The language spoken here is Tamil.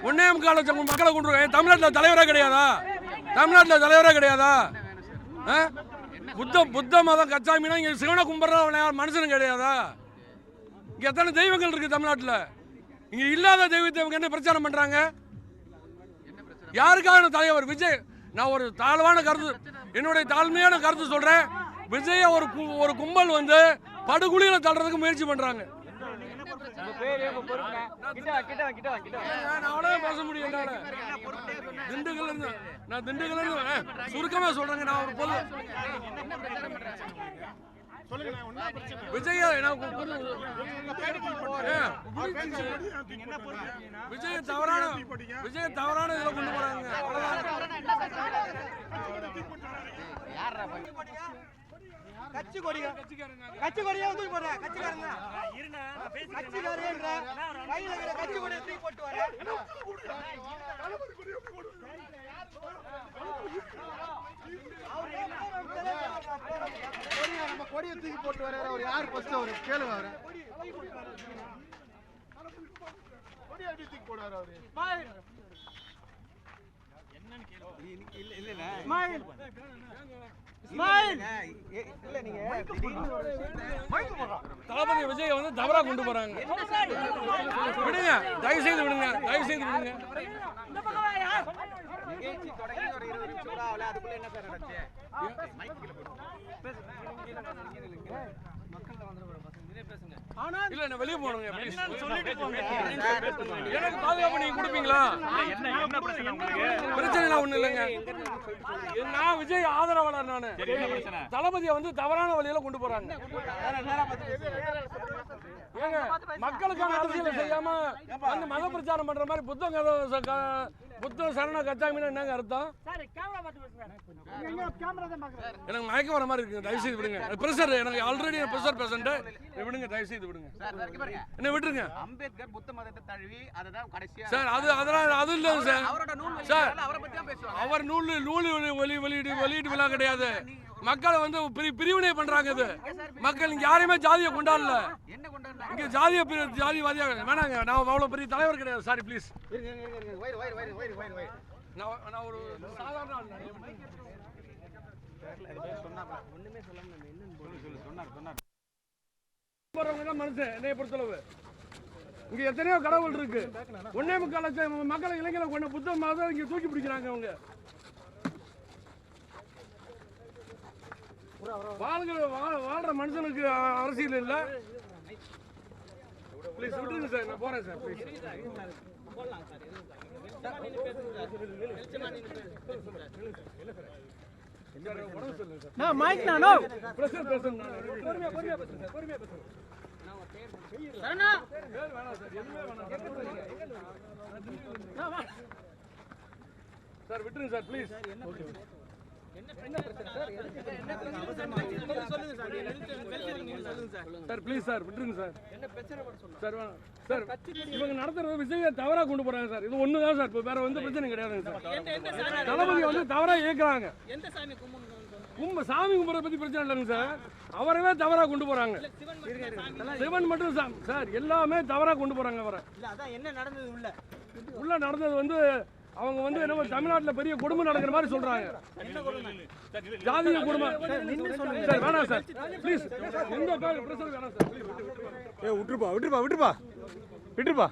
1.25 லட்சம் மக்களை கொண்டு தமிழ்நாட்டில் தலைவரே கிடையாதா? தமிழ்நாட்டில் தலைவரே கிடையாதா? புத்த மதம் கச்சாமினா இங்கே சிவனை கும்பிட்ற மனுஷனும் கிடையாதா? இங்கே எத்தனை தெய்வங்கள் இருக்கு தமிழ்நாட்டில்? இங்கே இல்லாத தெய்வத்தை இவங்க என்ன பிரச்சாரம் பண்ணுறாங்க? யாருக்கான தலைவர் விஜய்? நான் ஒரு தாழ்வான கருத்து, என்னுடைய தாழ்மையான கருத்து சொல்கிறேன். விஜய ஒரு கும்பல் வந்து படுகுழியில் தள்ளுறதுக்கு முயற்சி பண்ணுறாங்க. பேச முடியும். திண்டுக்கல் சுருக்கமா சொல்றேங்க. நான் ஒரு பொது விஜய தவறான இதில் கொண்டு போறாங்க. கட்சி கொடியா தூக்கி போடுற கட்சிக்காரங்க கையில கட்சி கொடியை தூக்கி போட்டு வர நம்ம கொடியை தூக்கி போட்டு வர அவர் யார் ஃபர்ஸ்ட் அவரு கேளுங்க. அவரு கொடியை எப்படி தூக்கி போடுவார்? அவரு தளபதி விஜய் வந்து தவறா கொண்டு போறாங்க. விடுங்க, தயவு செய்து விடுங்க, தயவு செய்து விடுங்க. இல்ல நான் வெளியே போறேங்க. எனக்கு பாதுகாப்பு நீங்க கொடுப்பீங்களா? பிரச்சனை ஒண்ணு இல்லைங்க. நான் விஜய் ஆதரவாளர். நானு தளபதியை வந்து தவறான வழியில கொண்டு போறாங்க. ஏங்க மக்களுக்கான அரசியல் செய்யாம வந்து மத பிரச்சாரம் பண்ற மாதிரி புத்த சரண கச்சாமின்னா என்னங்க அர்த்தம்? எனக்கு மயக்கம் வர மாதிரி இருக்கு. தயவு செய்து விடுங்க. பிரஷர் எனக்கு ஆல்ரெடி பிரஷர் பேஷண்ட். விடுங்க, தயவு செய்து விடுங்க. என்ன விட்டுருங்க. அம்பேத்கர் புத்த மதத்தை தழுவி அததான் கடைசியா சார் அது இல்ல சார். சார் அவர் நூல் வெளியீட்டு விழா கிடையாது. மக்களை வந்து பிரிவினை பண்றாங்க. இது மக்கள் இங்க யாரையுமே ஜாதியை கொண்டாடல. இங்க ஜாதிவாதியா வேணாங்க. நான் அவ்வளவு பெரிய தலைவர் கிடையாது. Sorry please. நான் ஒரு சாதாரண மனுஷன். என்னைய பொறுத்தளவு இங்க எத்தனையோ கடவுள் இருக்கு. 1.25 லட்சம் மக்களை இளைஞர்களை கொண்ட புத்த மதம் இங்க தூக்கி பிடிக்கிறாங்க. அவங்க வாழ்ற மனுஷனுக்கு அரசியல் இல்ல. ப்ளீஸ் விட்டுருங்க சார். நான் போறேன் சார். ப்ளீஸ் சார் விட்டுருங்க sir. Please sir please sir விட்டுருங்க சார். சார் சார் இவங்க நடத்துறது விஜய தவறா கொண்டு போறாங்க சார். இது ஒண்ணுதான் சார். வேற எந்த பிரச்சனையும் கிடையாதுங்க சார். தளபதி வந்து தவறா இயக்குறாங்க. சாமி கும்பிட்றத பத்தி பிரச்சனை இல்லைங்க சார். அவரவே தவறா கொண்டு போறாங்க. சிவன் மட்டும் சார் எல்லாமே தவறா கொண்டு போறாங்க. அவரை என்ன நடந்தது உள்ள நடந்தது வந்து அவங்க வந்து என்ன தமிழ்நாட்டில் பெரிய கொடுமை நடக்கிற மாதிரி சொல்றாங்க. ஜாதிய கொடுமை சார். வேணாம் சார் ப்ளீஸ். எந்த பிரச்சனை வேணாம் சார். விட்டுருப்பா.